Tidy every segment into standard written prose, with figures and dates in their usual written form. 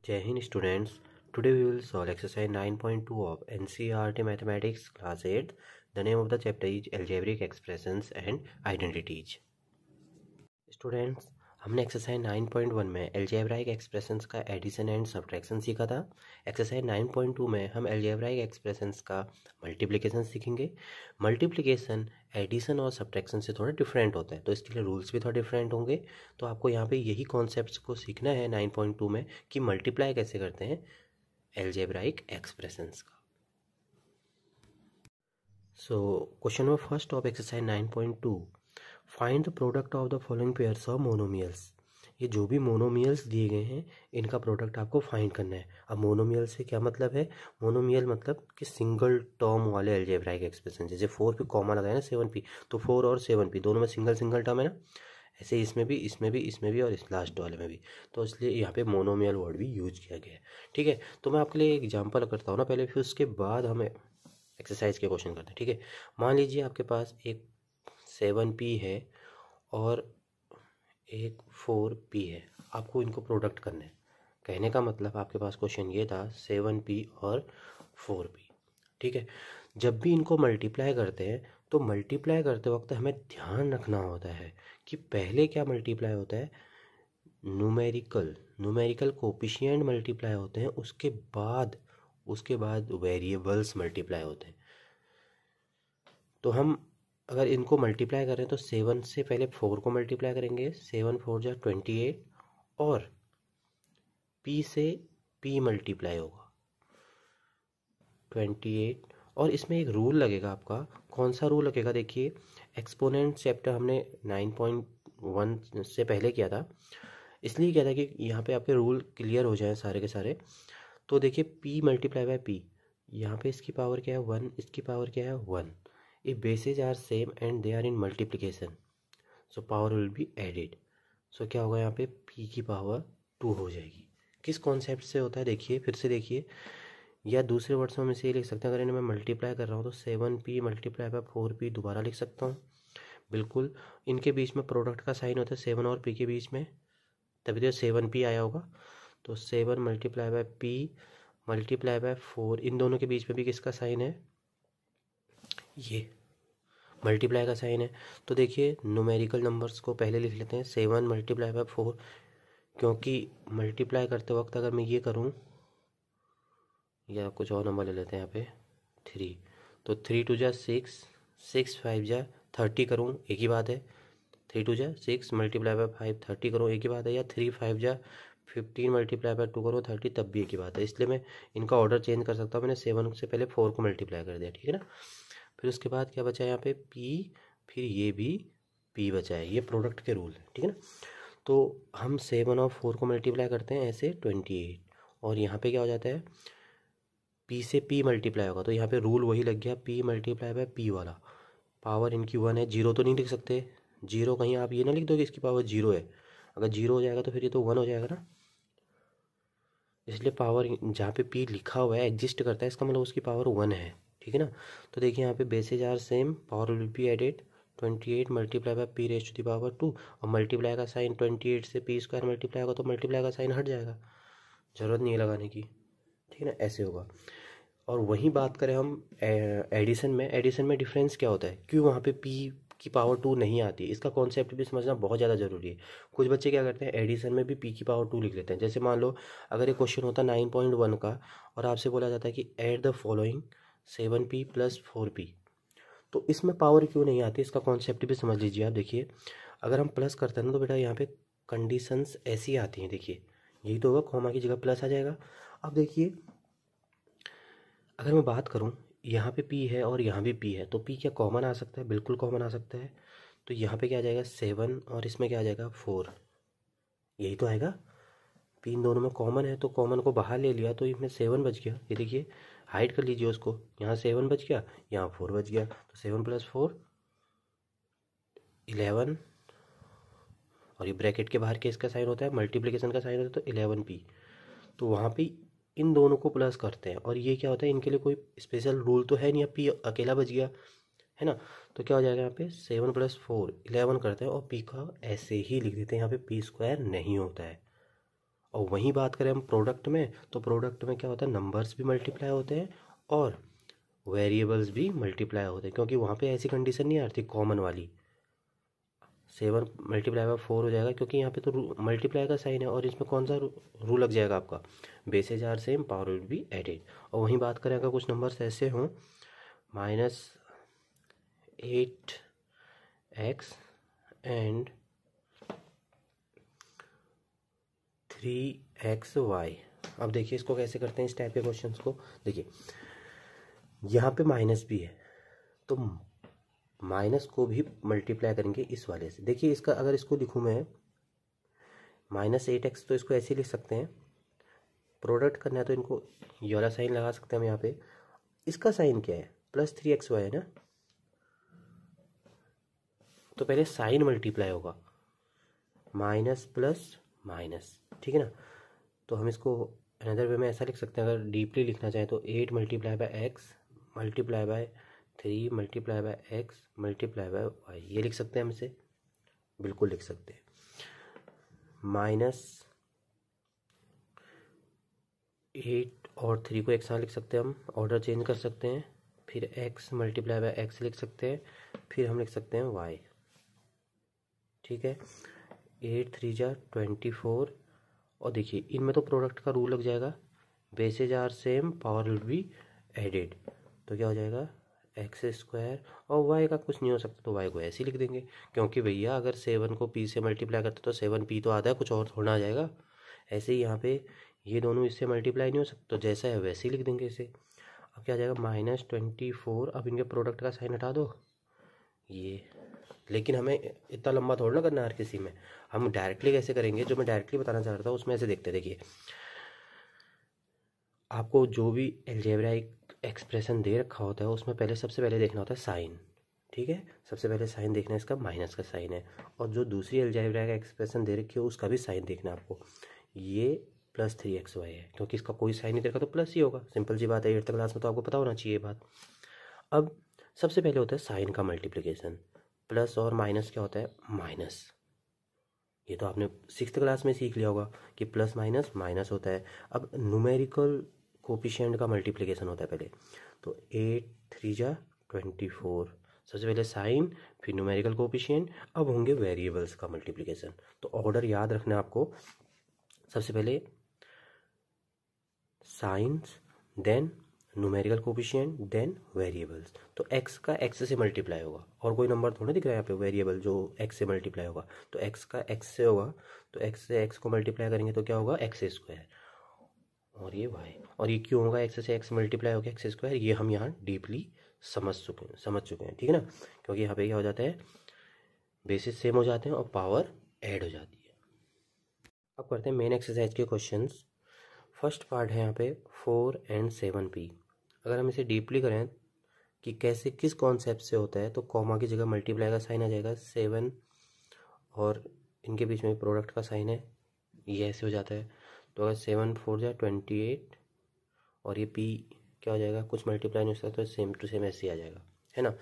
Jai Hind students, today we will solve exercise 9.2 of NCERT Mathematics Class 8. The name of the chapter is Algebraic Expressions and Identities. Students, हमने exercise 9.1 में algebraic expressions का addition and subtraction सीखा था। Exercise 9.2 में हम algebraic expressions का multiplication सीखेंगे। Multiplication addition और सब्ट्रैक्शन से थोड़ा डिफरेंट होता है, तो इसके लिए रूल्स भी थोड़ा डिफरेंट होंगे। तो आपको यहाँ पे यही कॉन्सेप्ट्स को सीखना है 9.2 में कि मल्टीप्लाई कैसे करते हैं एल्जेब्राइक एक्सप्रेशंस का। So question number first of exercise 9.2, find the product of the following pairs of monomials. ये जो भी मोनोमियल्स दिए गए हैं इनका प्रोडक्ट आपको फाइंड करना है। अब मोनोमियल से क्या मतलब है? मोनोमियल मतलब कि सिंगल टर्म वाले अलजेब्राइक एक्सप्रेशन। जैसे 4 पे कॉमा लगाया ना 7p, तो 4 और 7p दोनों में सिंगल सिंगल टर्म है ना, ऐसे इसमें भी, इसमें भी, इसमें भी और इस लास्ट वाले में भी, तो इसलिए यहाँ पे मोनोमियल वर्ड भी यूज किया गया है। ठीक है, तो मैं आपके लिए एग्जाम्पल करता हूँ ना पहले, फिर उसके बाद हमें एक्सरसाइज के क्वेश्चन करते हैं। ठीक है, मान लीजिए आपके पास एक 7p है और एक 4p है, आपको इनको प्रोडक्ट करना है। कहने का मतलब आपके पास क्वेश्चन ये था 7p और 4p। ठीक है, जब भी इनको मल्टीप्लाई करते हैं तो मल्टीप्लाई करते वक्त हमें ध्यान रखना होता है कि पहले क्या मल्टीप्लाई होता है, न्यूमेरिकल कोफिशिएंट मल्टीप्लाई होते हैं, उसके बाद वेरिएबल्स मल्टीप्लाई होते हैं। तो हम अगर इनको मल्टीप्लाई करें तो 7 से पहले 4 को मल्टीप्लाई करेंगे, 7 4 जा 28, और p से p मल्टीप्लाई होगा 28। और इसमें एक रूल लगेगा आपका। कौन सा रूल लगेगा? देखिए, एक्सपोनेंट चैप्टर हमने 9.1 से पहले किया था, इसलिए किया था कि यहाँ पे आपके रूल क्लियर हो जाए सारे के सारे। तो देखिए, p मल्टीप्लाई बाय p, यहाँ पे इसकी पावर क्या है 1, इसकी पावर क्या है 1। If bases are same and they are in multiplication, so power will be added. So क्या होगा, यहाँ पे p की पावर 2 हो जाएगी। किस कॉन्सेप्ट से होता है देखिए, फिर से देखिए, या दूसरे वर्ड्स में हम इसे लिख सकते हैं, अगर इन्हें मैं मल्टीप्लाई कर रहा हूँ तो 7p मल्टीप्लाई बाय 4p दोबारा लिख सकता हूँ। बिल्कुल, इनके बीच में प्रोडक्ट का साइन होता है 7 और p के बीच में, तभी तो 7p आया होगा। तो 7 multiply by p multiply by 4, इन दोनों के बीच में भी किसका साइन है? ये मल्टीप्लाई का साइन है। तो देखिए, न्यूमेरिकल नंबर्स को पहले लिख लेते हैं, 7 मल्टीप्लाई बाय 4, क्योंकि मल्टीप्लाई करते वक्त अगर मैं ये करूं, या कुछ और नंबर ले लेते हैं यहाँ पे 3, तो 3 2 जा 6, 6 5 जा 30 करूँ, एक ही बात है। 3 2 जा 6 मल्टीप्लाई बाय 5 30 करूँ, एक ही बात है। या 3 5 जा 15 मल्टीप्लाई बाय 2 करो 30, तब भी एक ही बात है। इसलिए मैं इनका ऑर्डर चेंज कर सकता हूँ। मैंने 7 से पहले 4 को मल्टीप्लाई कर दिया, ठीक है ना। फिर उसके बाद क्या बचा है यहाँ पे p, फिर ये भी p बचा है। ये प्रोडक्ट के रूल है, ठीक है ना। तो हम 7 और 4 को मल्टीप्लाई करते हैं ऐसे 28, और यहाँ पे क्या हो जाता है, p से p मल्टीप्लाई होगा, तो यहाँ पे रूल वही लग गया, p मल्टीप्लाई बाय p वाला। पावर इनकी 1 है, 0 तो नहीं लिख सकते, 0 कहीं आप ये ना लिख दो कि इसकी पावर 0 है। अगर 0 हो जाएगा तो फिर ये तो 1 हो जाएगा ना, इसलिए पावर जहाँ पे p लिखा हुआ है एग्जिस्ट करता है, इसका मतलब उसकी पावर 1 है, ठीक है ना। तो देखिए, यहाँ पे bases are same, power will be added. 28 multiply by p raise to the power 2, और मल्टीप्लाई का साइन 28 से p स्क्वायर मल्टीप्लाई होगा तो मल्टीप्लाई का साइन हट जाएगा, ज़रूरत नहीं है लगाने की, ठीक है ना, ऐसे होगा। और वहीं बात करें हम एडिशन में डिफरेंस क्या होता है, क्यों वहाँ पे p की पावर 2 नहीं आती, इसका कॉन्सेप्ट भी समझना बहुत ज़्यादा ज़रूरी है। कुछ बच्चे क्या करते हैं, एडिशन में भी p की पावर 2 लिख लेते हैं। जैसे मान लो अगर ये क्वेश्चन होता 9.1 का, और आपसे बोला जाता है कि add the following 7p plus 4p, तो इसमें पावर क्यों नहीं आती, इसका कॉन्सेप्ट भी समझ लीजिए आप। देखिए, अगर हम प्लस करते हैं ना तो बेटा यहाँ पे कंडीशंस ऐसी आती हैं। देखिए, यही तो होगा, कॉमा की जगह प्लस आ जाएगा। अब देखिए, अगर मैं बात करूँ, यहाँ पे p है और यहाँ भी p है, तो p क्या कॉमन आ सकता है? बिल्कुल कॉमन आ सकता है। तो यहाँ पे क्या आ जाएगा 7, और इसमें क्या आ जाएगा 4, यही तो आएगा। p इन दोनों में कॉमन है, तो कॉमन को बाहर ले लिया तो इसमें 7 बच गया। ये देखिए, हाइड कर लीजिए उसको, यहाँ 7 बच गया, यहाँ 4 बच गया, तो 7 प्लस 4 11, और ये ब्रैकेट के बाहर किसका साइन होता है, मल्टीप्लिकेशन का साइन होता है, तो 11p। तो वहाँ पे इन दोनों को प्लस करते हैं, और ये क्या होता है, इनके लिए कोई स्पेशल रूल तो है नहीं, p अकेला बच गया है ना। तो क्या हो जाएगा, यहाँ पे 7 प्लस 4 11 करते हैं, और p का ऐसे ही लिख देते हैं, यहाँ पे p स्क्वायर नहीं होता है। और वहीं बात करें हम प्रोडक्ट में, तो प्रोडक्ट में क्या होता है, नंबर्स भी मल्टीप्लाई होते हैं और वेरिएबल्स भी मल्टीप्लाई होते हैं, क्योंकि वहाँ पे ऐसी कंडीशन नहीं आ रही थी कॉमन वाली 7 मल्टीप्लाई बाय 4 हो जाएगा, क्योंकि यहाँ पे तो मल्टीप्लाई का साइन है। और इसमें कौन सा रूल लग जाएगा आपका, bases are same power will be added. और वहीं बात करें अगर कुछ नंबर्स ऐसे हों -8x एंड 3xy। अब देखिए इसको कैसे करते हैं, इस टाइप के क्वेश्चंस को। देखिए यहाँ पे माइनस भी है, तो माइनस को भी मल्टीप्लाई करेंगे इस वाले से। देखिए इसका अगर इसको लिखूँ मैं -8x, तो इसको ऐसे लिख सकते हैं। प्रोडक्ट करना है तो इनको ये वाला साइन लगा सकते हैं हम यहाँ पे। इसका साइन क्या है, +3xy है ना, तो पहले साइन मल्टीप्लाई होगा, माइनस प्लस माइनस, ठीक है ना। तो हम इसको अनदर वे में ऐसा लिख सकते हैं, अगर डीपली लिखना चाहें तो 8 multiply by x multiply bye 3 multiply by x multiply bye y, ये लिख सकते हैं हम इसे, बिल्कुल लिख सकते हैं। -8 और 3 को एक साथ लिख सकते हैं हम, ऑर्डर चेंज कर सकते हैं। फिर x मल्टीप्लाई बाय x लिख सकते हैं, फिर हम लिख सकते हैं y, ठीक है। 8 3 जा 24। और देखिए इनमें तो प्रोडक्ट का रूल लग जाएगा, bases are same power will be added, तो क्या हो जाएगा x²। और y का कुछ नहीं हो सकता, तो y को ऐसे ही लिख देंगे, क्योंकि भैया अगर 7 को p से मल्टीप्लाई करते तो 7p तो आता है, कुछ और थोड़ा आ जाएगा। ऐसे ही यहाँ पे ये दोनों इससे मल्टीप्लाई नहीं हो सकते, तो जैसा है वैसे ही लिख देंगे इसे। अब क्या आ जाएगा -24। अब इनके प्रोडक्ट का साइन हटा दो ये, लेकिन हमें इतना लंबा थोड़ा ना करना है हर किसी में, हम डायरेक्टली कैसे करेंगे, जो मैं डायरेक्टली बताना चाह रहा था उसमें ऐसे देखते। देखिए आपको जो भी अलजेब्राइक एक्सप्रेशन दे रखा होता है उसमें पहले सबसे पहले देखना होता है साइन, ठीक है। सबसे पहले साइन देखना है, इसका माइनस का साइन है। और जो दूसरी अलजेब्राइक एक्सप्रेशन दे रखी है उसका भी साइन देखना है आपको। ये +3xy है, क्योंकि इसका कोई साइन नहीं देखा तो प्लस ही होगा, सिंपल सी बात है, 8th क्लास में तो आपको पता होना चाहिए बात। अब सबसे पहले होता है साइन का मल्टीप्लिकेशन, प्लस और माइनस क्या होता है, माइनस। ये तो आपने 6th क्लास में सीख लिया होगा कि प्लस माइनस माइनस होता है। अब न्यूमेरिकल कोफिशिएंट का मल्टीप्लिकेशन होता है पहले, तो 8 3 जा 24। सबसे पहले साइन, फिर न्यूमेरिकल कोफिशिएंट, अब होंगे वेरिएबल्स का मल्टीप्लिकेशन। तो ऑर्डर याद रखना है आपको, सबसे पहले science, then numerical coefficient, then variables. तो x का x से मल्टीप्लाई होगा, और कोई नंबर थोड़ा दिख रहा है यहाँ पे वेरिएबल जो x से मल्टीप्लाई होगा, तो x का x से होगा, तो x से x को मल्टीप्लाई करेंगे तो क्या होगा x², और ये y। और ये क्यों होगा x से x मल्टीप्लाई होगा x², ये हम यहाँ डीपली समझ चुके हैं, ठीक है ना। क्योंकि यहाँ पे क्या हो जाता है, बेसिस सेम हो जाते हैं और पावर ऐड हो जाती है। अब करते हैं मेन एक्सरसाइज के क्वेश्चंस। फर्स्ट पार्ट है यहाँ पे 4 and 7p। अगर हम इसे डीपली करें कि कैसे किस कॉन्सेप्ट से होता है, तो कॉमा की जगह मल्टीप्लाई का साइन आ जाएगा, 7 और इनके बीच में प्रोडक्ट का साइन है, ये ऐसे हो जाता है। तो अगर 7 4 जा 28, और ये p क्या हो जाएगा, कुछ मल्टीप्लाई नहीं हो सकता, तो सेम टू सेम ऐसे ही आ जाएगा, है ना।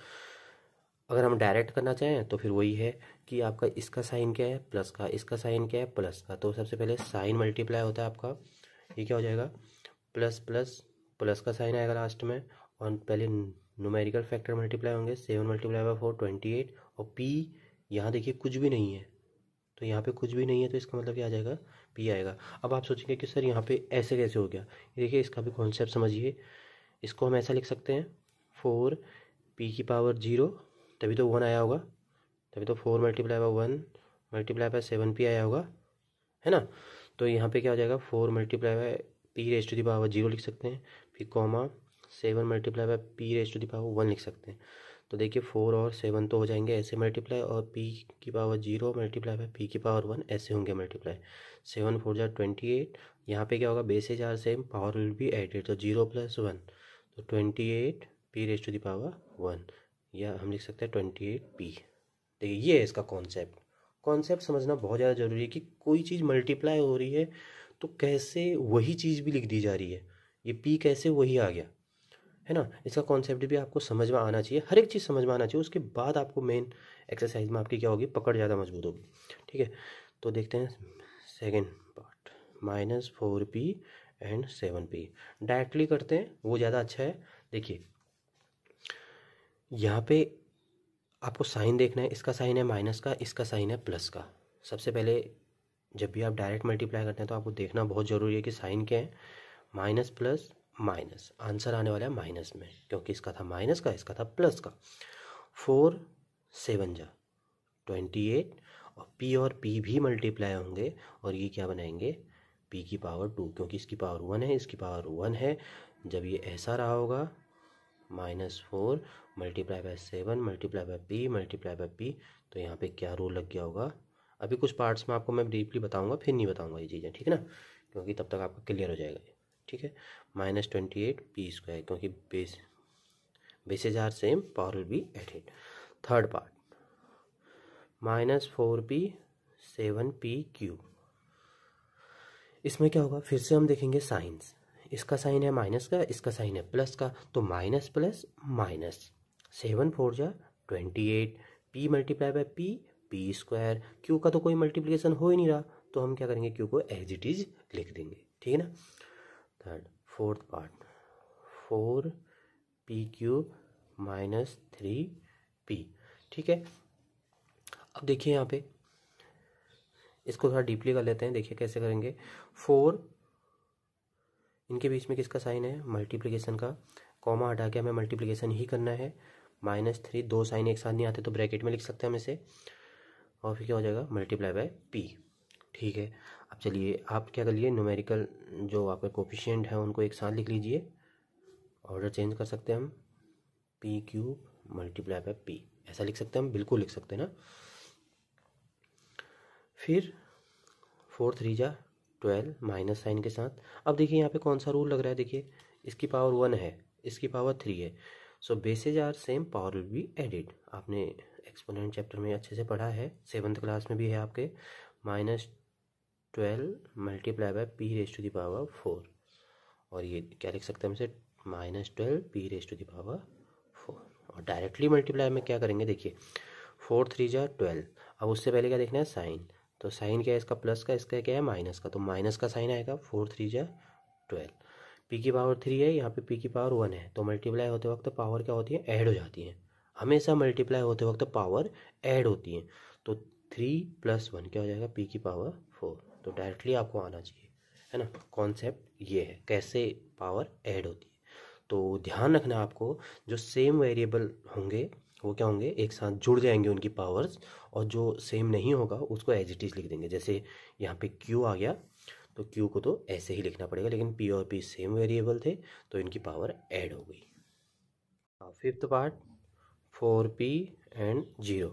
अगर हम डायरेक्ट करना चाहें तो फिर वही है कि आपका इसका साइन क्या है प्लस का, इसका साइन क्या है प्लस का। तो सबसे पहले साइन मल्टीप्लाई होता है आपका, ये क्या हो जाएगा, प्लस प्लस प्लस का साइन आएगा लास्ट में, और पहले न्यूमेरिकल फैक्टर मल्टीप्लाई होंगे, 7 मल्टीप्लाई बाय 4 28, और p यहाँ देखिए कुछ भी नहीं है, तो यहाँ पे कुछ भी नहीं है, तो इसका मतलब क्या आ जाएगा, p आएगा। अब आप सोचेंगे कि सर यहाँ पे ऐसे कैसे हो गया, देखिए इसका भी कॉन्सेप्ट समझिए। इसको हम ऐसा लिख सकते हैं, 4p⁻0, तभी तो 1 आया होगा, तभी तो 4 multiply by 1 multiply by 7p आया होगा, है ना। तो यहाँ पे क्या हो जाएगा, 4 मल्टीप्लाई बाय p⁻0 लिख सकते हैं, फिर कॉमा 7 मल्टीप्लाई बाय p⁻1 लिख सकते हैं। तो देखिए 4 और 7 तो हो जाएंगे ऐसे मल्टीप्लाई, और p⁻0 मल्टीप्लाई बाय p⁻1 ऐसे होंगे मल्टीप्लाई। 7 4 जा 28, यहाँ पे क्या होगा, bases are same power will be added, तो 0 + 1, तो 28 p⁻1, या हम लिख सकते हैं 28p। देखिए ये है इसका कॉन्सेप्ट समझना बहुत ज़्यादा ज़रूरी है कि कोई चीज़ मल्टीप्लाई हो रही है तो कैसे वही चीज़ भी लिख दी जा रही है, ये p कैसे वही आ गया, है ना। इसका कॉन्सेप्ट भी आपको समझ में आना चाहिए, हर एक चीज़ समझ में आना चाहिए, उसके बाद आपको मेन एक्सरसाइज में आपकी क्या होगी, पकड़ ज़्यादा मजबूत होगी, ठीक है। तो देखते हैं second part, -4p and 7p। Directly करते हैं वो ज़्यादा अच्छा है। देखिए यहाँ पे आपको साइन देखना है, इसका साइन है माइनस का, इसका साइन है प्लस का। सबसे पहले जब भी आप डायरेक्ट मल्टीप्लाई करते हैं तो आपको देखना बहुत ज़रूरी है कि साइन क्या है। माइनस प्लस माइनस, आंसर आने वाला है माइनस में, क्योंकि इसका था माइनस का, इसका था प्लस का। 4 7 जा 28 और p भी मल्टीप्लाई होंगे और ये क्या बनाएंगे, p की पावर 2, क्योंकि इसकी पावर 1 है, इसकी पावर 1 है। जब ये ऐसा रहा होगा -4 multiply by 7 multiply by p multiply by p, तो यहाँ पे क्या रूल लग गया होगा। अभी कुछ पार्ट्स में आपको मैं डीपली बताऊंगा, फिर नहीं बताऊंगा ये चीज़ें, ठीक है ना, क्योंकि तब तक आपका क्लियर हो जाएगा ये, ठीक है। -28p², क्योंकि bases are same, power will be added. Third part -4p 7p³। इसमें क्या होगा, फिर से हम देखेंगे साइंस। इसका साइन है माइनस का, इसका साइन है प्लस का, तो माइनस प्लस माइनस, 7 4 जा 28, p multiply by p² q का तो कोई मल्टीप्लिकेशन हो ही नहीं रहा, तो हम क्या करेंगे, q को एज इट इज लिख देंगे, ठीक है ना। Third fourth part 4p³ -3p, ठीक है। अब देखिए यहाँ पे इसको थोड़ा डीपली कर लेते हैं, देखिए कैसे करेंगे। 4 इनके बीच में किसका साइन है, मल्टीप्लिकेशन का, कॉमा हटा के हमें मल्टीप्लिकेशन ही करना है। -3, दो साइन एक साथ नहीं आते तो ब्रैकेट में लिख सकते हैं हम इसे, और फिर क्या हो जाएगा मल्टीप्लाई बाय p, ठीक है। अब चलिए आप क्या कर लिए, न्यूमेरिकल जो आपके कोफिशिएंट हैं उनको एक साथ लिख लीजिए, ऑर्डर चेंज कर सकते हैं हम, p³ मल्टीप्लाई बाय p, ऐसा लिख सकते हैं हम, बिल्कुल लिख सकते हैं ना। फिर 4 3 जा 12 माइनस साइन के साथ। अब देखिए यहाँ पे कौन सा रूल लग रहा है, देखिए इसकी पावर 1 है, इसकी पावर 3 है, so bases are same, power will be added. आपने एक्सपोनेंट चैप्टर में अच्छे से पढ़ा है, 7th क्लास में भी है आपके। -12 मल्टीप्लाई बाय p⁴, और ये क्या लिख सकते हैं हम इसे, -12 p⁴, और डायरेक्टली मल्टीप्लाई में क्या करेंगे, देखिए 4 3 जा 12। अब उससे पहले क्या देखना है, साइन, तो साइन क्या है इसका प्लस का, इसका क्या है माइनस का, तो माइनस का साइन आएगा। 4 3 जा 12, p की पावर 3 है, यहाँ पे p की पावर 1 है, तो मल्टीप्लाई होते वक्त पावर क्या होती है, ऐड हो जाती है। हमेशा मल्टीप्लाई होते वक्त पावर ऐड होती है, तो 3 + 1 क्या हो जाएगा, p की पावर 4। तो डायरेक्टली आपको आना चाहिए, है ना। कॉन्सेप्ट ये है कैसे पावर ऐड होती है। तो ध्यान रखना आपको, जो सेम वेरिएबल होंगे वो क्या होंगे, एक साथ जुड़ जाएंगे उनकी पावर्स, और जो सेम नहीं होगा उसको एज इट इज लिख देंगे। जैसे यहाँ पे q आ गया, तो q को तो ऐसे ही लिखना पड़ेगा, लेकिन p और p सेम वेरिएबल थे तो इनकी पावर ऐड हो गई। फिफ्थ पार्ट 4p एंड 0,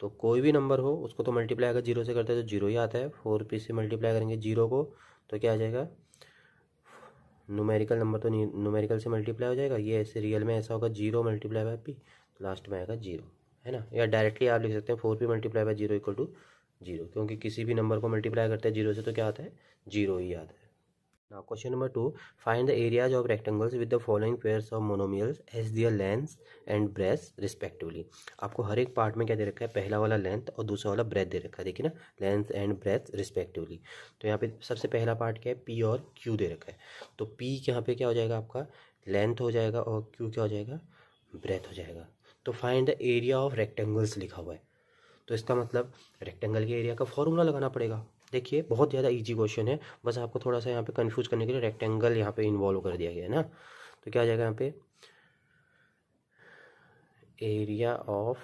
तो कोई भी नंबर हो उसको तो मल्टीप्लाई अगर 0 से करते हैं तो 0 ही आता है। 4p से मल्टीप्लाई करेंगे 0 को तो क्या आ जाएगा, न्यूमेरिकल नंबर तो नहीं, न्यूमेरिकल से मल्टीप्लाई हो जाएगा, ये ऐसे रियल में ऐसा होगा 0 मल्टीप्लाई बाय p, लास्ट में आएगा 0, है ना। या डायरेक्टली आप लिख सकते हैं 4p मल्टीप्लाई बाय 0 = 0, क्योंकि किसी भी नंबर को मल्टीप्लाई करते हैं 0 से तो क्या आता है, 0 ही आता है। Now question number 2, find the areas of rectangles with the following pairs of monomials as their length and breadth respectively. आपको हर एक पार्ट में क्या दे रखा है, पहला वाला लेंथ और दूसरा वाला ब्रेथ दे रखा है, देखिए ना, लेंथ एंड ब्रेथ रिस्पेक्टिवली। तो यहाँ पे सबसे पहला पार्ट क्या है, p और q दे रखा है, तो p यहाँ पे क्या हो जाएगा, आपका लेंथ हो जाएगा, और q क्या हो जाएगा, ब्रेथ हो जाएगा। तो find the area of rectangles लिखा हुआ है, तो इसका मतलब रेक्टेंगल के एरिया का फॉर्मूला लगाना पड़ेगा। देखिए बहुत ज़्यादा इजी क्वेश्चन है, बस आपको थोड़ा सा यहाँ पे कंफ्यूज करने के लिए रेक्टेंगल यहाँ पे इन्वॉल्व कर दिया गया है ना। तो क्या आ जाएगा यहाँ पे, एरिया ऑफ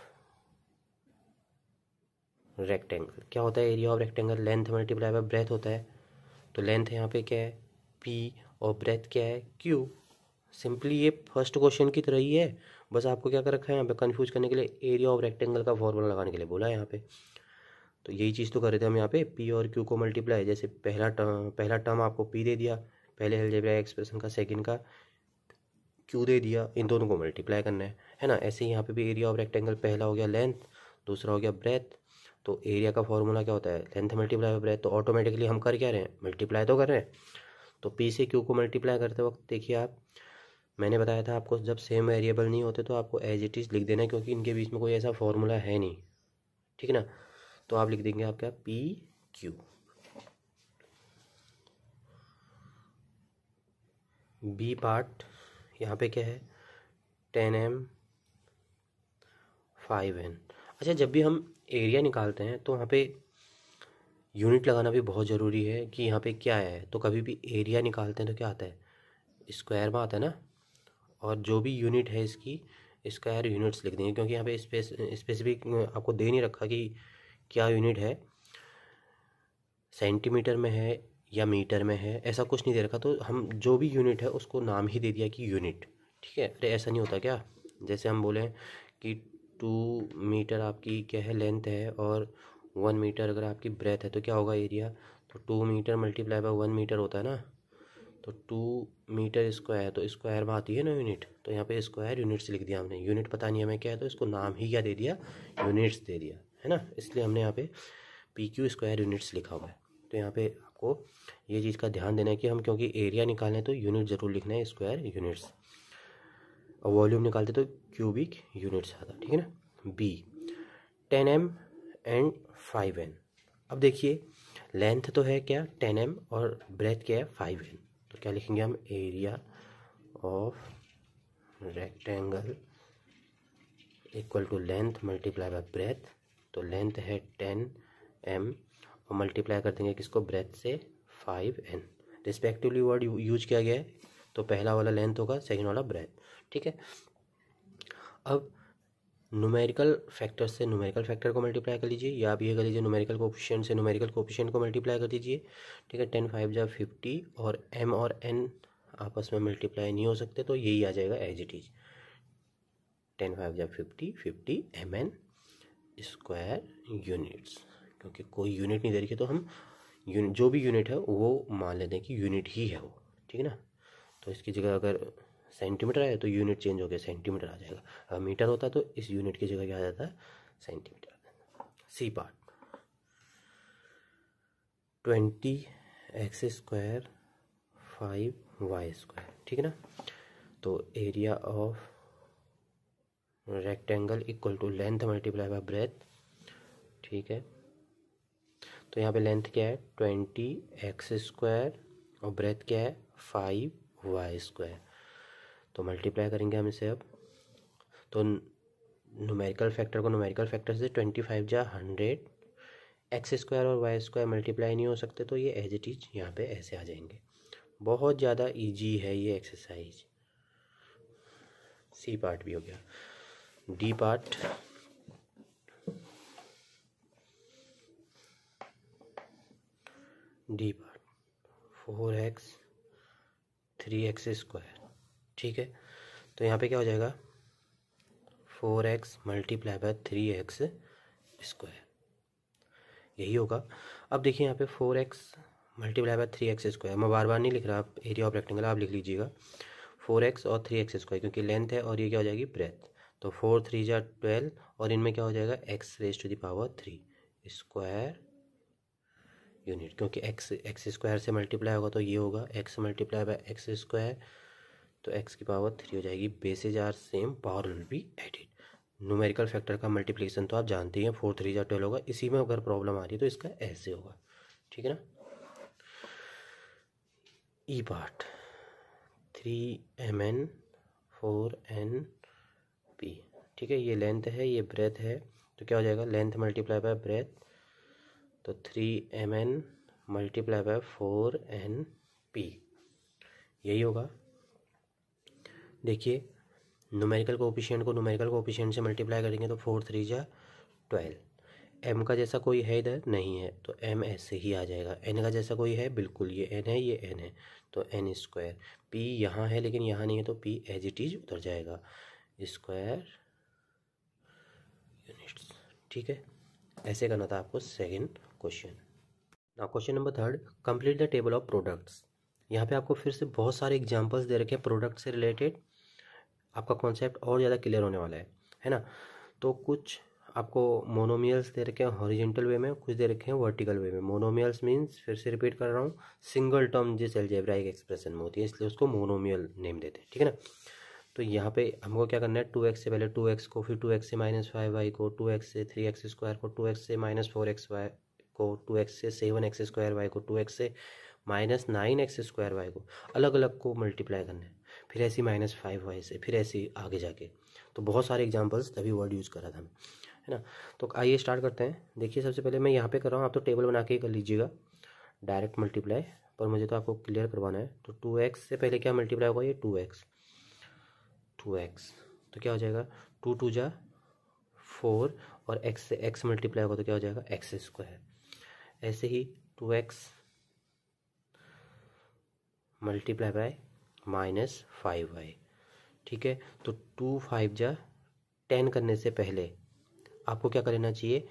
रेक्टेंगल क्या होता है, area of rectangle length multiply by breath होता है। तो लेंथ यहाँ पे क्या है p, और ब्रेथ क्या है q। सिंपली ये फर्स्ट क्वेश्चन की तरह ही है, बस आपको क्या कर रखा है यहाँ पे कंफ्यूज करने के लिए, एरिया ऑफ रेक्टेंगल का फॉर्मूला लगाने के लिए बोला है यहाँ पे। तो यही चीज़ तो कर रहे थे हम यहाँ पे, p और q को मल्टीप्लाई, जैसे पहला टर्म आपको p दे दिया पहले अलजेब्रिक एक्सप्रेशन का, सेकंड का q दे दिया, इन दोनों को मल्टीप्लाई करना है ना। ऐसे ही यहाँ पे भी एरिया ऑफ रेक्टेंगल, पहला हो गया लेंथ, दूसरा हो गया ब्रेथ, तो एरिया का फॉर्मूला क्या होता है, लेंथ मल्टीप्लाई बाय ब्रेथ। तो ऑटोमेटिकली हम कर क्या रहे हैं, मल्टीप्लाई तो कर रहे हैं। तो p से q को मल्टीप्लाई करते वक्त देखिए आप, मैंने बताया था आपको जब सेम वेरिएबल नहीं होते तो आपको एज इट इज़ लिख देना है, क्योंकि इनके बीच में कोई ऐसा फॉर्मूला है नहीं, ठीक है ना। तो आप लिख देंगे आपका p q, बी पार्ट यहाँ पे क्या है 10m 5n। अच्छा, जब भी हम एरिया निकालते हैं तो वहाँ पे यूनिट लगाना भी बहुत ज़रूरी है कि यहाँ पे क्या है। तो कभी भी एरिया निकालते हैं तो क्या आता है स्क्वायर में आता है ना, और जो भी यूनिट है इसकी स्क्वायर यूनिट्स लिख देंगे, क्योंकि यहाँ पे स्पेसिफिक आपको दे नहीं रखा कि क्या यूनिट है, सेंटीमीटर में है या मीटर में है, ऐसा कुछ नहीं दे रखा। तो हम जो भी यूनिट है उसको नाम ही दे दिया कि यूनिट, ठीक है। अरे ऐसा नहीं होता क्या, जैसे हम बोलें कि 2 मीटर आपकी क्या है लेंथ है और 1 मीटर अगर आपकी ब्रेथ है तो क्या होगा एरिया, तो 2 मीटर मल्टीप्लाई बाय 1 मीटर होता है ना, तो 2 मीटर स्क्वायर, तो स्क्वायर में आती है ना यूनिट, तो यहाँ पे स्क्वायर यूनिट्स लिख दिया हमने। यूनिट पता नहीं हमें क्या है तो इसको नाम ही क्या दे दिया, यूनिट्स दे दिया है ना, इसलिए हमने यहाँ पे PQ स्क्वायर यूनिट्स लिखा हुआ है। तो यहाँ पे आपको ये चीज़ का ध्यान देना है कि हम क्योंकि एरिया निकालना है तो यूनिट ज़रूर लिखना है स्क्वायर यूनिट्स, और वॉल्यूम निकालते तो क्यूबिक यूनिट्स आता, ठीक है ना। B 10m and 5n। अब देखिए लेंथ तो है क्या 10m और ब्रेथ क्या है 5n, तो क्या लिखेंगे हम area of rectangle equal to length multiply by breadth. तो लेंथ है 10m और मल्टीप्लाई कर देंगे किसको ब्रेथ से 5n, रिस्पेक्टिवली वर्ड यूज किया गया है, तो पहला वाला लेंथ होगा सेकेंड वाला ब्रेथ, ठीक है। अब न्यूमेरिकल फैक्टर से न्यूमेरिकल फैक्टर को मल्टीप्लाई कर लीजिए, या आप ये कर लीजिए न्यूमेरिकल कोफिशिएंट से न्यूमेरिकल कोफिशिएंट को मल्टीप्लाई कर दीजिए, ठीक है। 10 5 जा 50 और m और n आपस में मल्टीप्लाई नहीं हो सकते, तो यही आ जाएगा एज इट इज 10 5 जा 50 50 mn स्क्वायर यूनिट्स। क्योंकि कोई यूनिट नहीं दे रखी तो हम जो भी यूनिट है वो मान लेते हैं कि यूनिट ही है वो, ठीक है ना। तो इसकी जगह अगर सेंटीमीटर है तो यूनिट चेंज हो गया सेंटीमीटर आ जाएगा, अगर मीटर होता तो इस यूनिट की जगह क्या आ जाता है centimetre. C part 20x square 5y square, ठीक है ना। तो area of rectangle equal to length multiply by breadth, ठीक है। तो यहाँ पे लेंथ क्या है 20x स्क्वायर और ब्रेथ क्या है 5y स्क्वायर, तो मल्टीप्लाई करेंगे हम इसे। अब तो न्यूमेरिकल फैक्टर को न्यूमेरिकल फैक्टर से 25 जा 100, एक्स स्क्वायर और वाई स्क्वायर मल्टीप्लाई नहीं हो सकते, तो ये एज इट इज यहाँ पे ऐसे आ जाएंगे। बहुत ज़्यादा इजी है ये एक्सरसाइज। सी पार्ट भी हो गया। D part D part 4x 3x square, ठीक है। तो यहाँ पे क्या हो जाएगा 4x multiply by 3x square, यही होगा। अब देखिए यहाँ पे 4x multiply by 3x square, मैं बार बार नहीं लिख रहा, आप एरिया ऑफ रेक्टेंगल आप लिख लीजिएगा 4x और 3x स्क्वायर, क्योंकि लेंथ है और ये क्या हो जाएगी ब्रेथ, तो 4 3 जा 12 और इनमें क्या हो जाएगा x raise to the power 3 square unit, क्योंकि x स्क्वायर से मल्टीप्लाई होगा तो ये होगा x multiply by x square, तो x की पावर 3 हो जाएगी। Basis are same, power will be added. Numerical factor का मल्टीप्लिकेशन तो आप जानते ही हैं 4 3 जा 12 होगा, इसी में अगर प्रॉब्लम आ रही है तो इसका ऐसे होगा, ठीक है ना। ई पार्ट 3mn 4np, ठीक है। ये लेंथ है ये ब्रेथ है, तो क्या हो जाएगा लेंथ मल्टीप्लाई बाय ब्रेथ, तो 3mn मल्टीप्लाई बाय 4np, यही होगा। देखिए न्यूमेरिकल कोएफिशिएंट को न्यूमेरिकल कोएफिशिएंट से मल्टीप्लाई करेंगे तो 4 3 जा 12, m का जैसा कोई है इधर नहीं है तो m ऐसे ही आ जाएगा, n का जैसा कोई है बिल्कुल ये n है ये n है, तो n स्क्वायर, p यहाँ है लेकिन यहाँ नहीं है तो p एज इट इज उतर जाएगा स्क्वायर यूनिट्स, ठीक है। ऐसे करना था आपको second question. Now question number 3, complete the table of products. यहाँ पे आपको फिर से बहुत सारे एग्जांपल्स दे रखे हैं प्रोडक्ट से रिलेटेड, आपका कॉन्सेप्ट और ज़्यादा क्लियर होने वाला है ना। तो कुछ आपको मोनोमियल्स दे रखे हैं हॉरिजेंटल वे में, कुछ दे रखे हैं वर्टिकल वे में। मोनोमियल्स मीन्स, फिर से रिपीट कर रहा हूँ, सिंगल टर्म जिस अलजेब्राइक एक्सप्रेशन में होती है, इसलिए उसको मोनोमियल नेम देते हैं, ठीक है ना। तो यहाँ पे हमको क्या करना है 2x से पहले 2x को, फिर 2x से -5y को, 2x से 3x स्क्वायर को, 2x से -4xy को, 2x से 7x स्क्वायर y को, 2x से -9x² वाई को अलग अलग को मल्टीप्लाई करना है, फिर ऐसी -5y से, फिर ऐसी आगे जाके। तो बहुत सारे एग्जांपल्स तभी वर्ड यूज़ करा था मैं, है ना। तो आइए स्टार्ट करते हैं। देखिए सबसे पहले मैं यहाँ पे कर रहा हूँ, आप तो टेबल बना के ही कर लीजिएगा डायरेक्ट मल्टीप्लाई, पर मुझे तो आपको क्लियर करवाना है। तो 2x से पहले क्या मल्टीप्लाई होगा, ये 2x, तो क्या हो जाएगा 2 2 जा 4, और x से x मल्टीप्लाई होगा तो क्या हो जाएगा x²। ऐसे ही 2x मल्टीप्लाई बाय -5y, ठीक है। तो 2 5 जा 10 करने से पहले आपको क्या कर लेना चाहिए,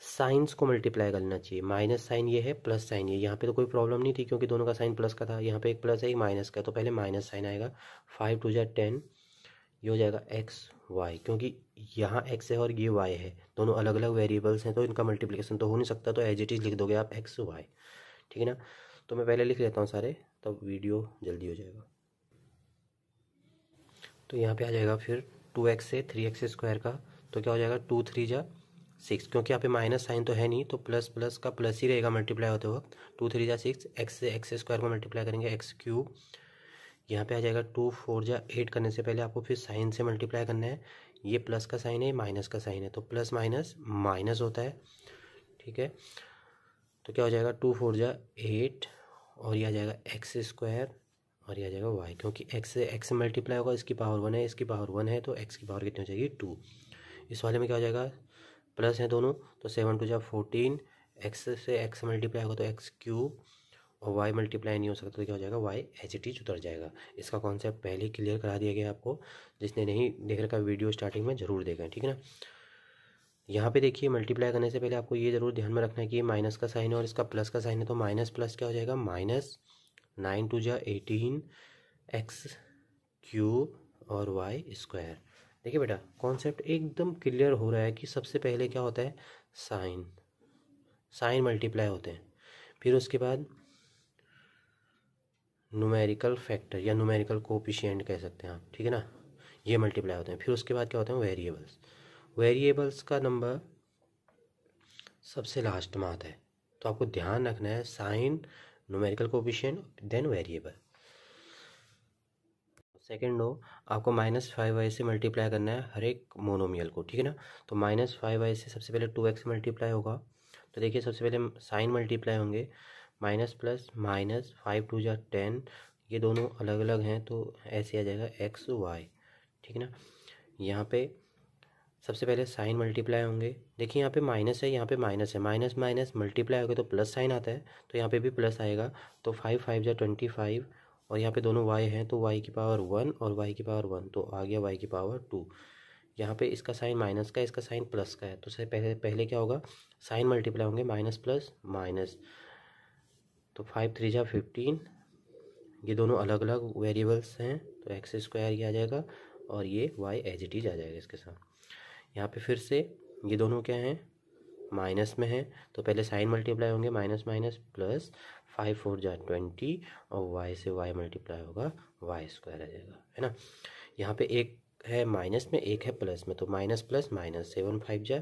साइंस को मल्टीप्लाई कर लेना चाहिए। माइनस साइन ये है, प्लस साइन ये, यहाँ पे तो कोई प्रॉब्लम नहीं थी क्योंकि दोनों का साइन प्लस का था, यहाँ पे एक प्लस है एक माइनस का, तो पहले माइनस साइन आएगा। 5 2 जा 10, ये हो जाएगा xy, क्योंकि यहाँ x है और ये y है, दोनों अलग अलग वेरिएबल्स हैं तो इनका मल्टीप्लिकेशन तो हो नहीं सकता, तो एज इट इज़ लिख दोगे आप xy, ठीक है ना। तो मैं पहले लिख लेता हूँ सारे, तब वीडियो जल्दी हो जाएगा। तो यहाँ पे आ जाएगा फिर 2x से 3x² का, तो क्या हो जाएगा 2 3 जा 6, क्योंकि यहाँ पे माइनस साइन तो है नहीं, तो प्लस प्लस का प्लस ही रहेगा मल्टीप्लाई होते वक्त। 2 3 जा 6, x से x² को मल्टीप्लाई करेंगे x³। यहाँ पे आ जाएगा 2 4 जा 8, करने से पहले आपको फिर साइन से मल्टीप्लाई करना है। ये प्लस का साइन है, माइनस का साइन है, तो प्लस माइनस माइनस होता है, ठीक है। तो क्या हो जाएगा 2 4 जा 8, और ये आ जाएगा x², और ये आ जाएगा y, क्योंकि x से x मल्टीप्लाई होगा, इसकी पावर 1 है, इसकी पावर 1 है, तो x की पावर कितनी हो जाएगी 2। इस वाले में क्या हो जाएगा, प्लस है दोनों, तो 7 2 जा 14, x से x मल्टीप्लाई होगा तो x³, और y मल्टीप्लाई नहीं हो सकता तो क्या हो जाएगा y एच इट इज उतर जाएगा। इसका कॉन्सेप्ट पहले ही क्लियर करा दिया गया आपको, जिसने नहीं देख रखा वीडियो स्टार्टिंग में ज़रूर देखें, ठीक है ना। यहाँ पे देखिए मल्टीप्लाई करने से पहले आपको ये ज़रूर ध्यान में रखना है कि ये माइनस का साइन है और इसका प्लस का साइन है, तो माइनस प्लस क्या हो जाएगा, -9 2 जा 18 x³ और y²। देखिए बेटा कॉन्सेप्ट एकदम क्लियर हो रहा है कि सबसे पहले क्या होता है, साइन मल्टीप्लाई होते हैं, फिर उसके बाद न्यूमेरिकल फैक्टर या न्यूमेरिकल कोएफिशिएंट कह सकते हैं आप, ठीक है ना, ये मल्टीप्लाई होते हैं। फिर उसके बाद क्या होते हैं, वेरिएबल्स का नंबर सबसे लास्ट में आता है, तो आपको ध्यान रखना है sign, numerical coefficient, then variable. Second हो, आपको -5y से मल्टीप्लाई करना है हर एक मोनोमियल को, ठीक है ना। तो -5y से सबसे पहले 2x मल्टीप्लाई होगा, तो देखिए सबसे पहले साइन मल्टीप्लाई होंगे, माइनस प्लस माइनस, 5 2 जा 10, ये दोनों अलग अलग हैं तो ऐसे आ जाएगा xy, ठीक है ना। यहाँ पे सबसे पहले साइन मल्टीप्लाई होंगे, देखिए यहाँ पे माइनस है, यहाँ पे माइनस है, माइनस माइनस मल्टीप्लाई होगा तो प्लस साइन आता है, तो यहाँ पे भी प्लस आएगा, तो 5 5 जा 25, और यहाँ पे दोनों y हैं तो y की पावर 1 और y की पावर 1, तो आ गया y की पावर 2। यहाँ पे इसका साइन माइनस का है, इसका साइन प्लस का है, तो सबसे पहले क्या होगा, साइन मल्टीप्लाई होंगे, माइनस प्लस माइनस, तो 5 3 जा 15, ये दोनों अलग अलग वेरिएबल्स हैं तो x² ये आ जाएगा, और ये y एज इट इज आ जाएगा इसके साथ। यहाँ पे फिर से ये दोनों क्या हैं, माइनस में है, तो पहले साइन मल्टीप्लाई होंगे, माइनस माइनस प्लस, 5 4 जा 20, और y से y मल्टीप्लाई होगा, y² आ जाएगा, है ना। यहाँ पे एक है माइनस में, एक है प्लस में, तो माइनस प्लस माइनस, 7 5 जा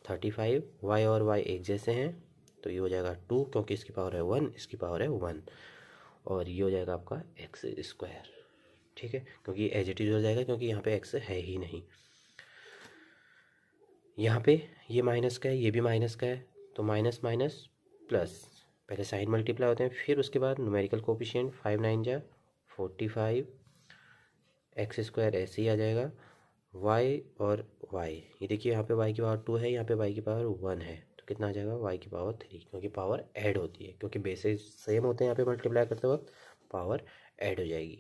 35, y और y एक जैसे हैं तो ये हो जाएगा 2, क्योंकि इसकी पावर है 1, इसकी पावर है 1, और ये हो जाएगा आपका x², ठीक है, क्योंकि एज इट इज हो जाएगा क्योंकि यहाँ पे x है ही नहीं। यहाँ पे ये माइनस का है, ये भी माइनस का है, तो माइनस माइनस प्लस, पहले साइन मल्टीप्लाई होते हैं, फिर उसके बाद न्यूमेरिकल कोएफिशिएंट, 5 9 जा 45, x² ऐसे ही आ जाएगा, y और y, ये देखिए यहाँ पे y की पावर 2 है, यहाँ पे y की पावर 1 है, तो कितना आ जाएगा y की पावर 3, क्योंकि पावर ऐड होती है, क्योंकि बेसेस सेम होते हैं यहाँ पे मल्टीप्लाई करते वक्त पावर ऐड हो जाएगी।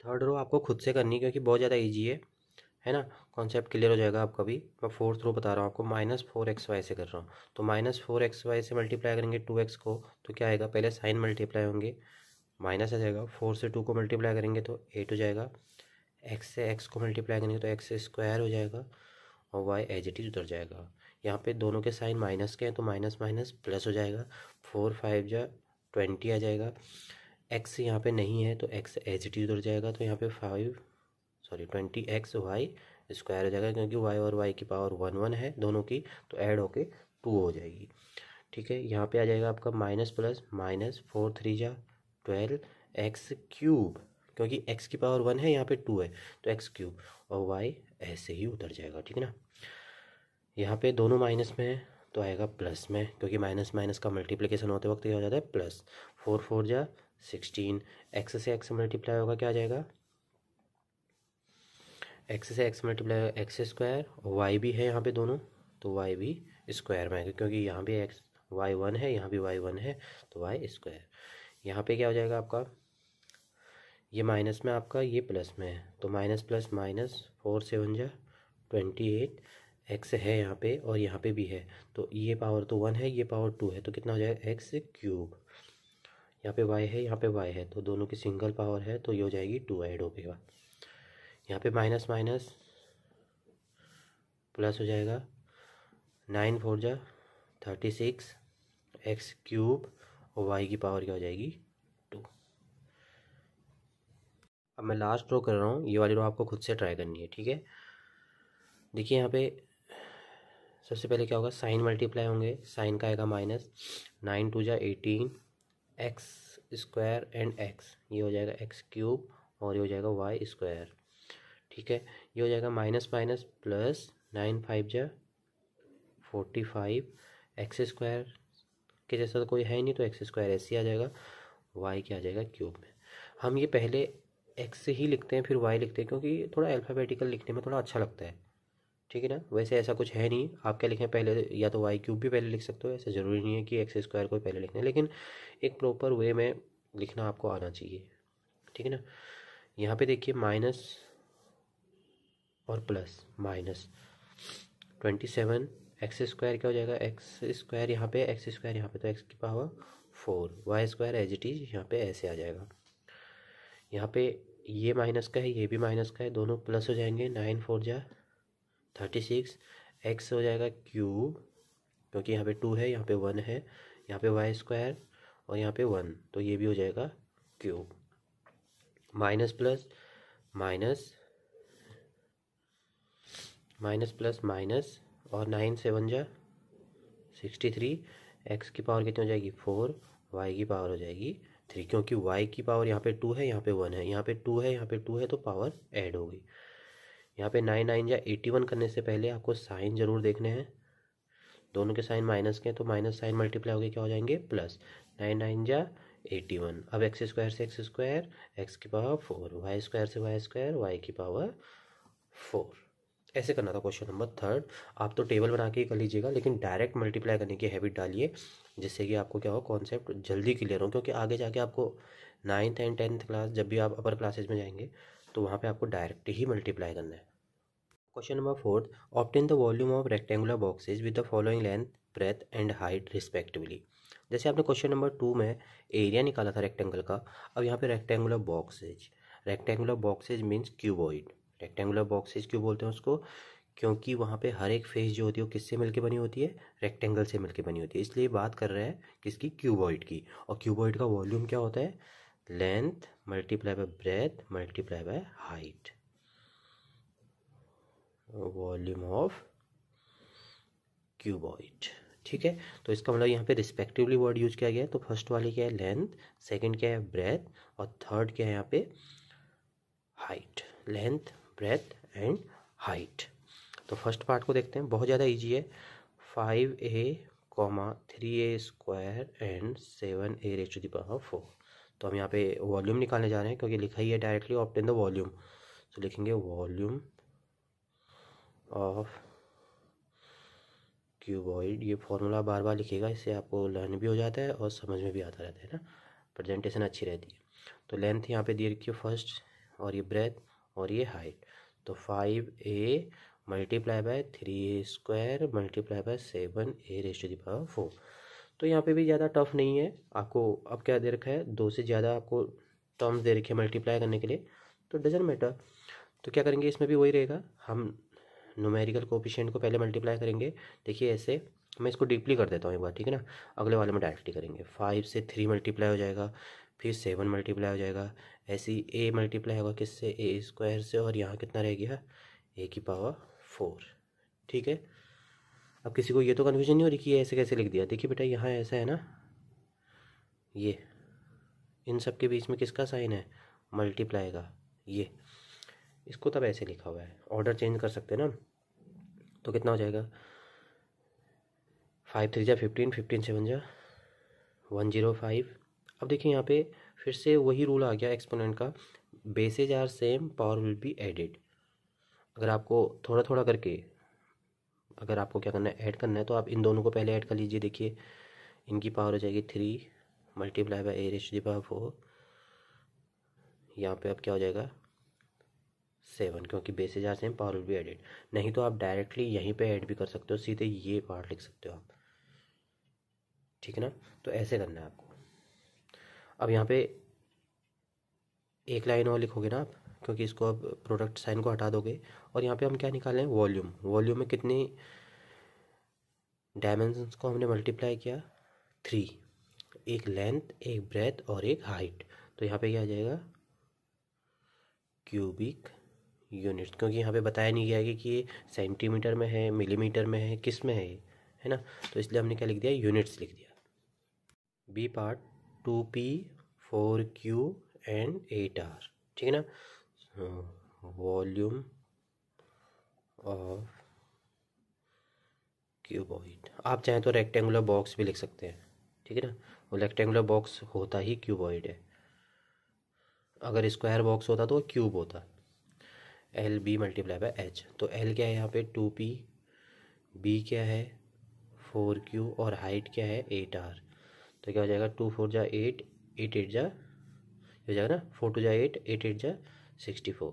थर्ड रो आपको खुद से करनी क्योंकि बहुत ज़्यादा ईजी है ना, कॉन्सेप्ट क्लियर हो जाएगा आपका भी। मैं फोर्थ रो बता रहा हूँ आपको, -4xy से कर रहा हूँ, तो -4xy से मल्टीप्लाई करेंगे 2x को, तो क्या आएगा, पहले साइन मल्टीप्लाई होंगे, माइनस आ जाएगा, 4 से 2 को मल्टीप्लाई करेंगे तो 8 हो जाएगा, x से x को मल्टीप्लाई करेंगे तो x² हो जाएगा, और y एज इट इज उतर जाएगा। यहाँ पे दोनों के साइन माइनस के हैं तो माइनस माइनस प्लस हो जाएगा, 4 5 जा 20 आ जाएगा, x यहाँ पे नहीं है तो x एज इट इज उतर जाएगा, तो यहाँ पे 20x y² हो जाएगा, क्योंकि y और y की पावर 1 1 है दोनों की, तो ऐड होके 2 हो जाएगी। ठीक है। यहाँ पे आ जाएगा आपका माइनस प्लस माइनस, 4 3 जा 12 एक्स क्यूब, क्योंकि x की पावर 1 है, यहाँ पे 2 है तो x क्यूब, और y ऐसे ही उतर जाएगा, ठीक है ना। यहाँ पे दोनों माइनस में है तो आएगा प्लस में, क्योंकि माइनस माइनस का मल्टीप्लिकेशन होते वक्त क्या हो जाता है प्लस। 4 4 जा 16, x से x मल्टीप्लाई होगा क्या आ जाएगा, x से x मल्टीप्लाई होगा एक्स स्क्वायर, और y भी है यहाँ पे दोनों तो y भी स्क्वायर में आएगा, क्योंकि यहाँ भी x y1 है, यहाँ भी y1 है तो y स्क्वायर। यहाँ पे क्या हो जाएगा आपका, ये माइनस में आपका, ये प्लस में है तो माइनस प्लस माइनस, 4 7 जा 28, एक्स है यहाँ पे और यहाँ पे भी है तो ये पावर तो 1 है, ये पावर 2 है तो कितना हो जाएगा एक्स क्यूब। यहाँ पे y है, यहाँ पे y है तो दोनों की सिंगल पावर है तो ये हो जाएगी 2 ऐड हो गया। यहाँ पे माइनस माइनस प्लस हो जाएगा, 9 4 जा 36 एक्स क्यूब, और y की पावर क्या हो जाएगी 2। अब मैं लास्ट रो कर रहा हूँ, ये वाली रो आपको खुद से ट्राई करनी है, ठीक है। देखिए यहाँ पे सबसे पहले क्या होगा, साइन मल्टीप्लाई होंगे, साइन का आएगा माइनस, 9 2 जा 18 एक्स स्क्वायर एंड एक्स, ये हो जाएगा एक्स क्यूब, और ये हो जाएगा वाई स्क्वायर, ठीक है। ये हो जाएगा माइनस माइनस प्लस, 9 5 जा 45 एक्स स्क्वायर के जैसा तो कोई है ही नहीं तो एक्स स्क्वायर ऐसे ही आ जाएगा, वाई क्या आ जाएगा क्यूब में। हम ये पहले एक्स से ही लिखते हैं फिर वाई लिखते हैं, क्योंकि थोड़ा अल्फ़ाबेटिकल लिखने में थोड़ा अच्छा लगता है, ठीक है ना। वैसे ऐसा कुछ है नहीं, आप क्या लिखें पहले, या तो वाई क्यूब भी पहले लिख सकते हो, ऐसा ज़रूरी नहीं है कि एक्स स्क्वायर को पहले लिखना है, लेकिन एक प्रॉपर वे में लिखना आपको आना चाहिए, ठीक है ना। यहाँ पे देखिए माइनस और प्लस, माइनस 27 एक्स स्क्वायर क्या हो जाएगा, एक्स स्क्वायर यहाँ पे एक्स स्क्वायर यहाँ पे तो एक्स की power 4, y square as it is यहाँ पे ऐसे आ जाएगा। यहाँ पे ये माइनस का है, ये भी माइनस का है, दोनों प्लस हो जाएंगे, 9 4 जा 36 एक्स हो जाएगा क्यूब, क्योंकि यहाँ पे 2 है, यहाँ पे 1 है, यहाँ पे वाई स्क्वायर और यहाँ पे 1 तो ये भी हो जाएगा cube. Minus plus minus, minus plus minus, और 9 7 जा 63 एक्स की पावर कितनी हो जाएगी 4, वाई की पावर हो जाएगी 3, क्योंकि वाई की पावर यहाँ पे 2 है, यहाँ पे 1 है, यहाँ पे 2 है, यहाँ पे 2 है तो पावर ऐड हो गई। यहाँ पे 9 9 जा 81 करने से पहले आपको साइन ज़रूर देखने हैं, दोनों के साइन माइनस के हैं तो माइनस साइन मल्टीप्लाई हो गए क्या हो जाएंगे प्लस, 9 9 जा 81, अब एक्स स्क्वायर से एक्स स्क्वायर एक्स की पावर 4, वाई स्क्वायर से वाई स्क्वायर वाई की पावर 4। ऐसे करना था क्वेश्चन नंबर 3। आप तो टेबल बना के ही कर लीजिएगा, लेकिन डायरेक्ट मल्टीप्लाई करने की हैबिट डालिए, जिससे कि आपको क्या हो कॉन्सेप्ट जल्दी क्लियर हो, क्योंकि आगे जाके आपको 9th एंड 10th क्लास जब भी आप अपर क्लासेज में जाएंगे तो वहाँ पे आपको डायरेक्ट ही मल्टीप्लाई करना है। Question number 4, obtain the volume of rectangular boxes with the following length breadth and height respectively. जैसे आपने क्वेश्चन नंबर 2 में एरिया निकाला था रेक्टेंगल का, अब यहाँ पे rectangular boxes means cuboid. Rectangular boxes क्यों बोलते हैं उसको, क्योंकि वहाँ पे हर एक फेस जो होती है वो किससे मिलके बनी होती है, रेक्टेंगल से मिलके बनी होती है, इसलिए बात कर रहे हैं किसकी, क्यूबॉइड की। और क्यूबॉइड का वॉल्यूम क्या होता है, length multiply by breath multiply by height, volume of cuboid, ठीक है। तो इसका मतलब यहाँ पे रिस्पेक्टिवली वर्ड यूज किया गया है, तो फर्स्ट वाली क्या है लेंथ, सेकंड क्या है ब्रेथ, और थर्ड क्या है यहाँ पे height, length breadth and height. तो फर्स्ट पार्ट को देखते हैं, बहुत ज़्यादा इजी है, 5a 3a square and 7a raise to the power 4। तो हम यहाँ पे वॉल्यूम निकालने जा रहे हैं, क्योंकि लिखा ही है डायरेक्टली ऑब्टेन द वॉल्यूम, तो लिखेंगे वॉल्यूम ऑफ क्यूबॉइड। ये फॉर्मूला बार बार लिखेगा, इससे आपको लर्न भी हो जाता है और समझ में भी आता रहता है ना, प्रेजेंटेशन अच्छी रहती है। तो लेंथ यहाँ पे दे रखी है फर्स्ट, और ये ब्रेथ और ये हाइट, तो 5a multiply by 3a square multiply by 7a raise to the power 4। तो यहाँ पे भी ज़्यादा टफ नहीं है आपको। अब क्या दे रखा है, 2 से ज़्यादा आपको टर्म्स दे रखे हैं मल्टीप्लाई करने के लिए, तो डजंट मैटर। तो क्या करेंगे, इसमें भी वही रहेगा, हम न्यूमेरिकल कोफिशिएंट को पहले मल्टीप्लाई करेंगे। देखिए ऐसे, मैं इसको डीपली कर देता हूँ एक बार, ठीक है ना, अगले वाले में डायरेक्टली करेंगे। 5 से 3 मल्टीप्लाई हो जाएगा, फिर 7 मल्टीप्लाई हो जाएगा, ऐसे ही a मल्टीप्लाई होगा किससे, a स्क्वायर से, और यहाँ कितना रह गया a की पावर 4, ठीक है। अब किसी को ये तो कन्फ्यूजन नहीं हो रही कि ये ऐसे कैसे लिख दिया। देखिए बेटा यहाँ ऐसा है ना, ये इन सब के बीच में किसका साइन है, मल्टीप्लाई का, ये इसको तब ऐसे लिखा हुआ है। ऑर्डर चेंज कर सकते हैं ना, तो कितना हो जाएगा, 5 3 जा 15, 15 7 जा 105। अब देखिए यहाँ पे फिर से वही रूल आ गया एक्सपोनेंट का, bases are same power will be added. अगर आपको थोड़ा थोड़ा करके, अगर आपको क्या करना है, ऐड करना है, तो आप इन दोनों को पहले ऐड कर लीजिए। देखिए इनकी पावर हो जाएगी 3 मल्टीप्लाई बाई a⁴, यहाँ पे अब क्या हो जाएगा 7, क्योंकि bases are same power will be added. नहीं तो आप डायरेक्टली यहीं पे ऐड भी कर सकते हो, सीधे ये पार्ट लिख सकते हो आप, ठीक है ना। तो ऐसे करना है आपको। अब यहाँ पे एक लाइन और लिखोगे ना आप, क्योंकि इसको अब प्रोडक्ट साइन को हटा दोगे, और यहाँ पे हम क्या निकालें, वॉल्यूम। वॉल्यूम में कितनी डायमेंशंस को हमने मल्टीप्लाई किया, 3, एक लेंथ, एक ब्रेथ और एक हाइट। तो यहाँ पे क्या आ जाएगा, क्यूबिक यूनिट्स, क्योंकि यहाँ पे बताया नहीं गया है कि ये सेंटीमीटर में है, मिलीमीटर में है, किस में है ना। तो इसलिए हमने क्या लिख दिया, यूनिट्स लिख दिया। B part 2p 4q and 8r, ठीक है ना। वॉल्यूम ऑफ क्यूबॉइड, आप चाहें तो रेक्टेंगुलर बॉक्स भी लिख सकते हैं, ठीक है ना। वो रेक्टेंगुलर बॉक्स होता ही क्यूबॉइड है, अगर स्क्वायर बॉक्स होता तो क्यूब होता। L b multiply by h, तो एल क्या है यहाँ पे 2p, बी क्या है 4q और हाइट क्या है 8r। तो क्या हो जाएगा 2 4 जा 8, 8 8 जा हो जाएगा ना, 4 2 जा 8, 8 8 जा 64।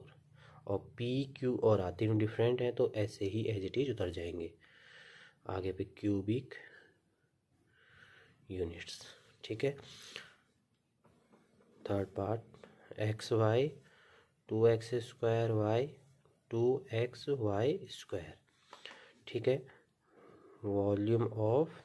और पी क्यू और आर तीनों डिफरेंट हैं, तो ऐसे ही एज इट इज उतर जाएंगे आगे पे, क्यूबिक यूनिट्स, ठीक है। Third part x y 2x² y 2xy², ठीक है। Volume of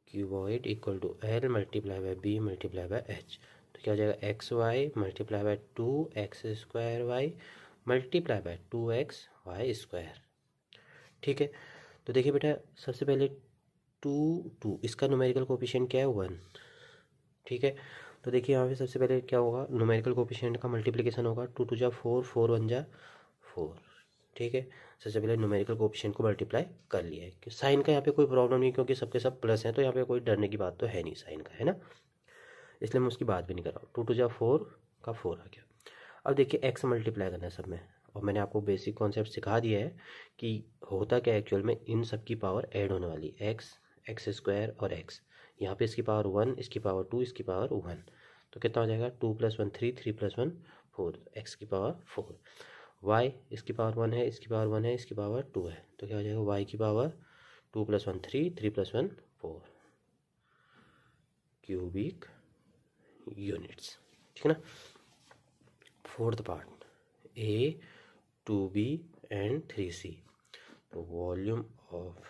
cuboid equal to l multiply by b multiply by h. तो क्या हो जाएगा, x y multiply by 2x² y multiply by 2xy², ठीक है। तो देखिए बेटा सबसे पहले 2 2, इसका न्यूमेरिकल कोफिशिएंट क्या है 1, ठीक है। तो देखिए यहाँ पे सबसे पहले क्या होगा, न्यूमेरिकल कोफिशिएंट का मल्टीप्लिकेशन होगा, 2 2 जा 4, 4 1 जा 4, ठीक है। सबसे पहले न्यूमेरिकल कोफिशिएंट को मल्टीप्लाई कर लिया है, कि साइन का यहाँ पे कोई प्रॉब्लम नहीं, क्योंकि सबके सब प्लस हैं, तो यहाँ पे कोई डरने की बात तो है नहीं साइन का, है ना, इसलिए मैं उसकी बात भी नहीं कर रहा हूँ। 2 2 जा 4 का 4 आ गया। अब देखिए एक्स मल्टीप्लाई करना है सब में, और मैंने आपको बेसिक कॉन्सेप्ट सिखा दिया है कि होता क्या एक्चुअल में, इन सब की पावर ऐड होने वाली, x² और x, यहाँ पे इसकी पावर 1, इसकी पावर 2, इसकी पावर 1, तो कितना हो जाएगा 2 + 1 3, 3 + 1 4, x की पावर 4। y इसकी पावर 1 है, इसकी पावर 1 है, इसकी पावर 2 है, तो क्या हो जाएगा y की पावर 2 + 1 3, 3 + 1 4 क्यूबिक यूनिट्स, ठीक है ना। Fourth part a 2b and 3c, तो volume of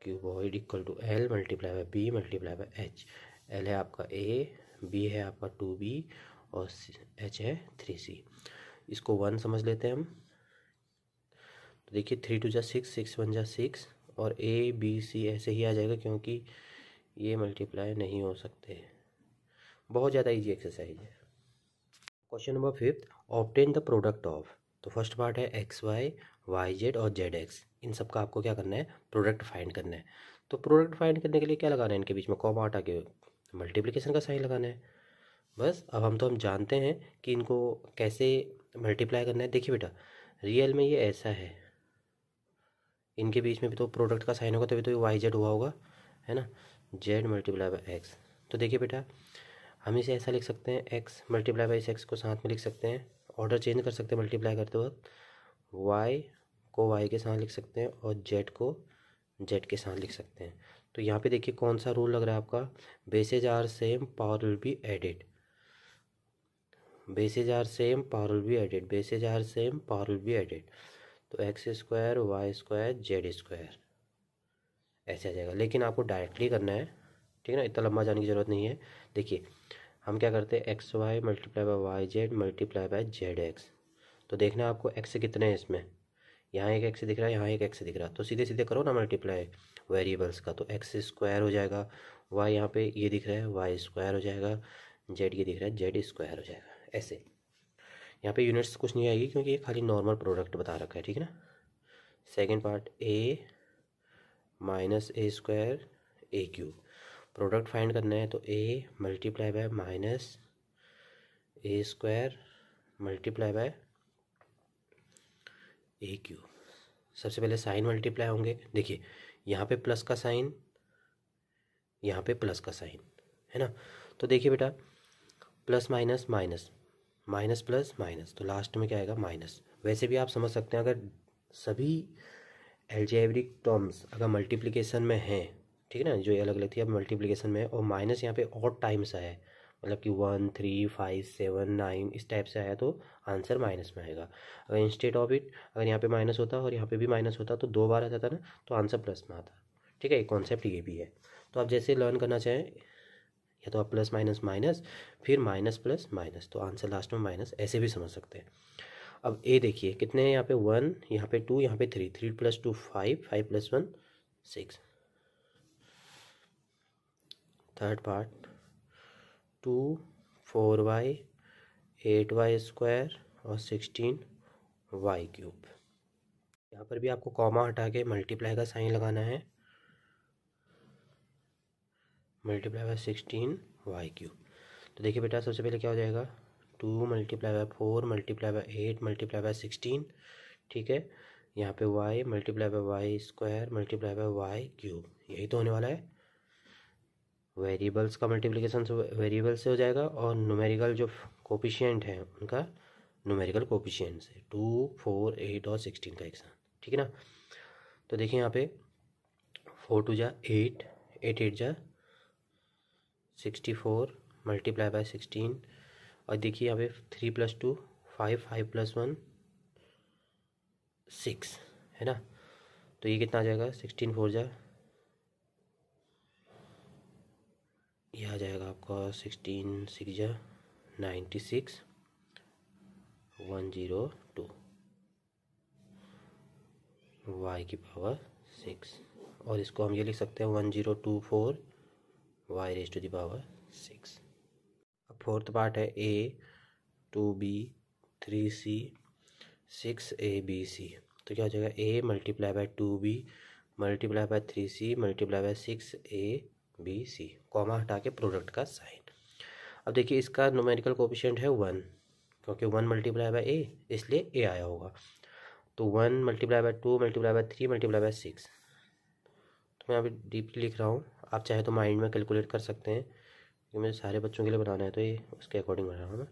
cuboid equal to l multiply by b multiply by h. L है आपका a, b है आपका 2b और h है 3c। इसको 1 समझ लेते हैं हम, तो देखिए 3 2 जा 6, 6 1 जा 6, और a b c ऐसे ही आ जाएगा, क्योंकि ये मल्टीप्लाई नहीं हो सकते। बहुत ज़्यादा इजी एक्सरसाइज है। Question number 5, obtain the product of, तो फर्स्ट पार्ट है एक्स वाई वाई जेड और जेड एक्स, इन सब का आपको क्या करना है, प्रोडक्ट फाइंड करना है। तो प्रोडक्ट फाइंड करने के लिए क्या लगाना है, इनके बीच में कॉमा हटा के मल्टीप्लिकेशन का साइन लगाना है, बस। अब हम जानते हैं कि इनको कैसे मल्टीप्लाई करना है। देखिए बेटा रियल में ये ऐसा है, इनके बीच में भी तो प्रोडक्ट का साइन होगा, तभी तो ये वाई जेड हुआ होगा, है ना, जेड मल्टीप्लाई बाय एक्स। तो देखिए बेटा हम इसे ऐसा लिख सकते हैं, एक्स मल्टीप्लाई बाई इस एक्स को साथ में लिख सकते हैं, ऑर्डर चेंज कर सकते हैं मल्टीप्लाई करते वक्त, वाई को वाई के साथ लिख सकते हैं और जेड को जेड के साथ लिख सकते हैं। तो यहाँ पे देखिए कौन सा रूल लग रहा है आपका, bases are same power will be added, bases are same power will be added, bases are same power will be added. तो x² y² z² ऐसे आ जाएगा, लेकिन आपको डायरेक्टली करना है, ठीक है ना, इतना लंबा जाने की ज़रूरत नहीं है। देखिए हम क्या करते हैं, x y multiply by y z multiply by z x, तो देखना आपको एक्स कितने हैं इसमें, यहाँ एक एक्स दिख रहा है, यहाँ एक एक्स दिख रहा है, तो सीधे सीधे करो ना मल्टीप्लाई वेरिएबल्स का, तो एक्स स्क्वायर हो जाएगा, वाई यहाँ पे ये दिख रहा है वाई स्क्वायर हो जाएगा, जेड ये दिख रहा है जेड स्क्वायर हो जाएगा। ऐसे यहाँ पे यूनिट्स कुछ नहीं आएगी क्योंकि ये खाली नॉर्मल प्रोडक्ट बता रखा है, ठीक है ना। Second part, a minus a square a cube, product find करना है, तो a multiply by minus a square multiply by a cube. सबसे पहले साइन मल्टीप्लाई होंगे, देखिए यहाँ पे प्लस का साइन, यहाँ पे प्लस का साइन है ना, तो देखिए बेटा plus minus minus, minus plus minus, तो लास्ट में क्या आएगा माइनस। वैसे भी आप समझ सकते हैं अगर सभी अलजेब्रिक टर्म्स अगर मल्टीप्लिकेशन में हैं, ठीक है ना, जो अलग अलग थी अब मल्टीप्लिकेशन में है, और माइनस यहाँ पे और टाइम्स आया है, मतलब कि 1 3 5 7 9 इस टाइप से आया, तो आंसर माइनस में आएगा। अगर इंस्टेड ऑफ इट अगर यहाँ पे माइनस होता और यहाँ पे भी माइनस होता तो 2 बार आ जाता ना, तो आंसर प्लस में आता। ठीक है, एक कॉन्सेप्ट ये भी है। तो आप जैसे लर्न करना चाहें, या तो आप प्लस माइनस माइनस फिर माइनस प्लस माइनस, तो आंसर लास्ट में माइनस, ऐसे भी समझ सकते हैं। अब ए देखिए कितने हैं यहाँ पे 1, यहाँ पे 2, यहाँ पे 3, 3 + 2 5, 5 + 1 6। Third part 2 4y 8y square और 16y क्यूब। यहाँ पर भी आपको कॉमा हटा के मल्टीप्लाई का साइन लगाना है, मल्टीप्लाई बाय 16y क्यूब। तो देखिए बेटा सबसे पहले क्या हो जाएगा 2 × 4 × 8 × 16, ठीक है। यहाँ पे y multiply by y square multiply by y cube, यही तो होने वाला है। वेरिएबल्स का मल्टीप्लिकेशन से वेरिएबल से हो जाएगा, और न्यूमेरिकल जो कोफिशिएंट है उनका न्यूमेरिकल कोफिशिएंट से, 2 4 8 और 16 का एक साथ, ठीक है ना। तो देखिए यहाँ पे 4 2 जा 8, 8 8 जा 64 मल्टीप्लाई बाय 16, और देखिए यहाँ पे 3 + 2 5, 5 + 1 6 है ना। तो ये कितना आ जाएगा 16 4 जा, ये आ जाएगा आपका 16 6 जा 96 102 y की पावर 6, और इसको हम ये लिख सकते हैं 1024 y⁻⁴ 6। अब फोर्थ पार्ट है a 2b 3c 6abc, तो क्या हो जाएगा a multiply by 2b multiply by 3c multiply by 6abc, comma हटा के प्रोडक्ट का साइन। अब देखिए इसका न्यूमेरिकल कोफिशिएंट है 1, क्योंकि 1 मल्टीप्लाई बाय a इसलिए a आया होगा, तो 1 multiply by 2 multiply by 3 multiply by 6। तो मैं अभी डीपली लिख रहा हूँ, आप चाहे तो माइंड में कैलकुलेट कर सकते हैं, क्योंकि मुझे सारे बच्चों के लिए बनाना है तो ये उसके अकॉर्डिंग बना रहा हूँ मैं।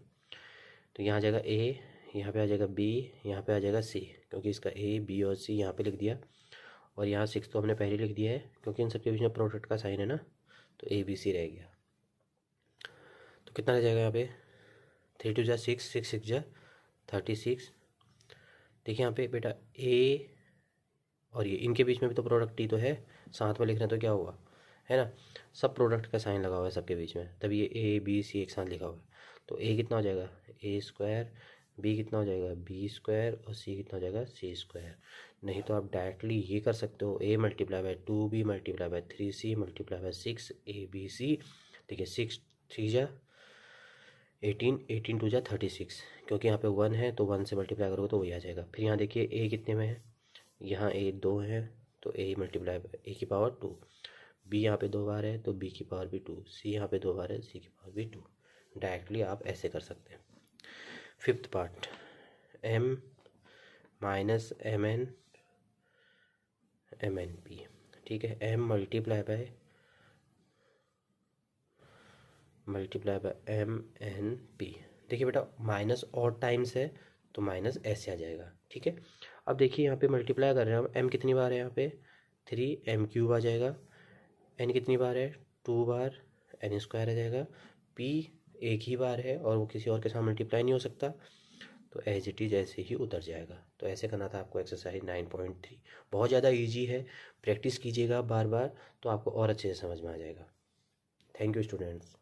तो यहाँ आ जाएगा a, यहाँ पे आ जाएगा b, यहाँ पे आ जाएगा c, क्योंकि इसका a b और c यहाँ पे लिख दिया, और यहाँ 6 तो हमने पहले लिख दिया है क्योंकि इन सबके बीच में प्रोडक्ट का साइन है ना, तो a b c रह गया। तो कितना रह जाएगा यहाँ पे 3 2 जा 6, 6 6 जा 36। देखिए यहाँ पे बेटा a और ये इनके बीच में भी तो प्रोडक्ट ही तो है, साथ में लिख रहे हैं तो क्या हुआ है ना, सब प्रोडक्ट का साइन लगा हुआ है सबके बीच में, तब ये a b c एक साथ लिखा हुआ है। तो a कितना हो जाएगा a स्क्वायर, b कितना हो जाएगा b स्क्वायर, और c कितना हो जाएगा c स्क्वायर। नहीं तो आप डायरेक्टली ये कर सकते हो a multiply by 2b multiply by 3c multiply by 6abc। देखिए 6 3 जा 18, 18 2 जा 36, क्योंकि यहाँ पे 1 है तो 1 से मल्टीप्लाई करोगे तो वही आ जाएगा। फिर यहाँ देखिए a कितने में है, यहाँ a 2 है तो a मल्टीप्लाई a की पावर 2, b यहाँ पे 2 बार है तो b की पावर भी 2, c यहाँ पे 2 बार है c की पावर भी 2। डायरेक्टली आप ऐसे कर सकते हैं। Fifth part m minus mn mnp, ठीक है। m मल्टीप्लाई बाय mnp, देखिए बेटा माइनस और टाइम्स है तो माइनस ऐसे आ जाएगा, ठीक है। अब देखिए यहाँ पे मल्टीप्लाई कर रहे हैं हम, m कितनी बार है यहाँ पे 3, m³ आ जाएगा, n कितनी बार है 2 बार, n स्क्वायर आ जाएगा, p एक ही बार है और वो किसी और के साथ मल्टीप्लाई नहीं हो सकता, तो एज इट इज़ ऐसे ही उतर जाएगा। तो ऐसे करना था आपको एक्सरसाइज 9.3, बहुत ज़्यादा इजी है, प्रैक्टिस कीजिएगा बार बार तो आपको और अच्छे से समझ में आ जाएगा। Thank you students.